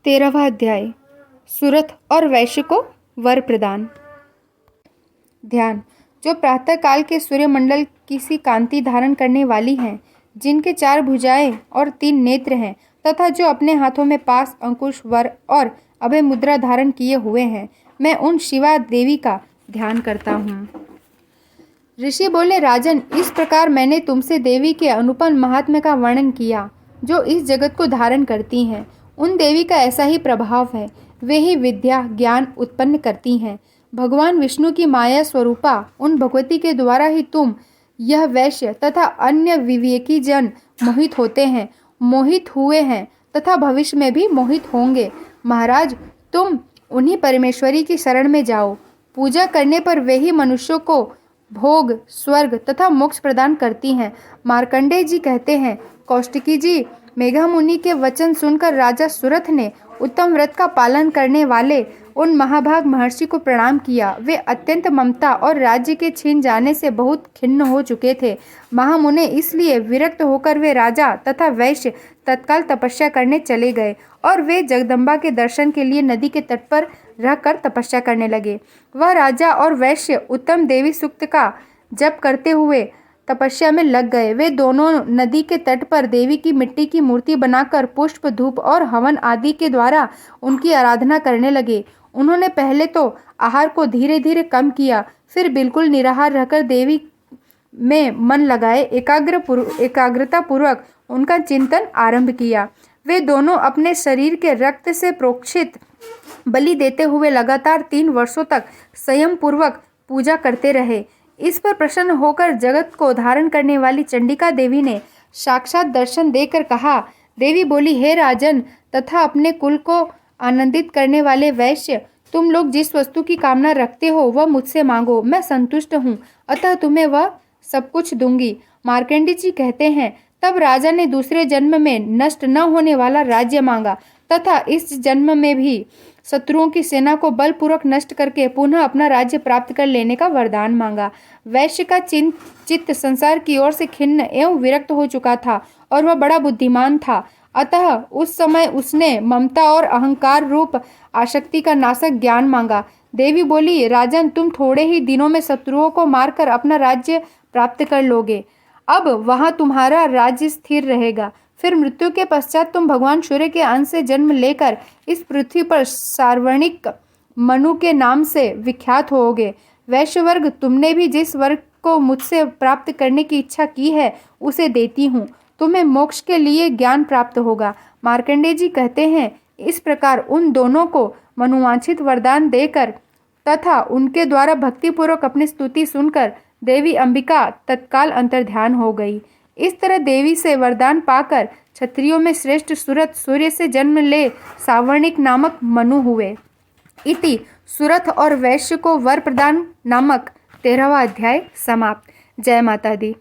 13वां अध्याय सुरथ और वैश्य को वर प्रदान। ध्यान। जो प्रातः काल के सूर्यमंडल की सी कांति धारण करने वाली हैं, जिनके 4 भुजाएं और 3 नेत्र हैं, तथा जो अपने हाथों में पास, अंकुश, वर और अभय मुद्रा धारण किए हुए हैं, मैं उन शिवा देवी का ध्यान करता हूँ। ऋषि बोले, राजन, इस प्रकार मैंने तुमसे देवी के अनुपम महात्म्य का वर्णन किया, जो इस जगत को धारण करती हैं। उन देवी का ऐसा ही प्रभाव है। वे ही विद्या ज्ञान उत्पन्न करती हैं। भगवान विष्णु की माया स्वरूपा उन भगवती के द्वारा ही तुम, यह वैश्य तथा अन्य विवेकी जन मोहित होते हैं, मोहित हुए हैं तथा भविष्य में भी मोहित होंगे। महाराज, तुम उन्हीं परमेश्वरी की शरण में जाओ। पूजा करने पर वे ही मनुष्यों को भोग, स्वर्ग तथा मोक्ष प्रदान करती हैं। मार्कंडेय जी कहते हैं, कौशिकी जी, मेघा मुनि के वचन सुनकर राजा सुरथ ने उत्तम व्रत का पालन करने वाले उन महाभाग महर्षि को प्रणाम किया। वे अत्यंत ममता और राज्य के छीन जाने से बहुत खिन्न हो चुके थे। महामुने इसलिए विरक्त होकर वे राजा तथा वैश्य तत्काल तपस्या करने चले गए और वे जगदम्बा के दर्शन के लिए नदी के तट पर रहकर तपस्या करने लगे। वह राजा और वैश्य उत्तम देवी सूक्त का जप करते हुए तपस्या में लग गए। वे दोनों नदी के तट पर देवी की मिट्टी की मूर्ति बनाकर पुष्प, धूप और हवन आदि के द्वारा उनकी आराधना करने लगे। उन्होंने पहले तो आहार को धीरे धीरे कम किया, फिर बिल्कुल निराहार रहकर देवी में मन लगाए एकाग्रता पूर्वक उनका चिंतन आरंभ किया। वे दोनों अपने शरीर के रक्त से प्रोक्षित बलि देते हुए लगातार 3 वर्षों तक संयम पूर्वक पूजा करते रहे। इस पर प्रसन्न होकर जगत को धारण करने वाली चंडिका देवी ने साक्षात दर्शन देकर कहा। देवी बोली, हे राजन तथा अपने कुल को आनंदित करने वाले वैश्य, तुम लोग जिस वस्तु की कामना रखते हो वह मुझसे मांगो, मैं संतुष्ट हूँ, अतः तुम्हें वह सब कुछ दूंगी। मार्कंडेय जी कहते हैं, तब राजा ने दूसरे जन्म में नष्ट न होने वाला राज्य मांगा तथा इस जन्म में भी शत्रुओं की सेना को बलपूर्वक नष्ट करके पुनः अपना राज्य प्राप्त कर लेने का वरदान मांगा। वैश्य का चित्त संसार की ओर से खिन्न एवं विरक्त हो चुका था और वह बड़ा बुद्धिमान था, अतः उस समय उसने ममता और अहंकार रूप आसक्ति का नाशक ज्ञान मांगा। देवी बोली, राजन, तुम थोड़े ही दिनों में शत्रुओं को मारकर अपना राज्य प्राप्त कर लोगे। अब वहां तुम्हारा राज्य स्थिर रहेगा। फिर मृत्यु के पश्चात तुम भगवान सूर्य के अंश से जन्म लेकर इस पृथ्वी पर सार्वणिक मनु के नाम से विख्यात होोगे। वैश्य वर्ग, तुमने भी जिस वर्ग को मुझसे प्राप्त करने की इच्छा की है उसे देती हूँ। तुम्हें मोक्ष के लिए ज्ञान प्राप्त होगा। मार्कंडेय जी कहते हैं, इस प्रकार उन दोनों को मनोवांछित वरदान देकर तथा उनके द्वारा भक्तिपूर्वक अपनी स्तुति सुनकर देवी अंबिका तत्काल अंतर्ध्यान हो गई। इस तरह देवी से वरदान पाकर क्षत्रियों में श्रेष्ठ सुरथ सूर्य से जन्म ले सावर्णिक नामक मनु हुए। इति सुरथ और वैश्य को वर प्रदान नामक 13वां अध्याय समाप्त। जय माता दी।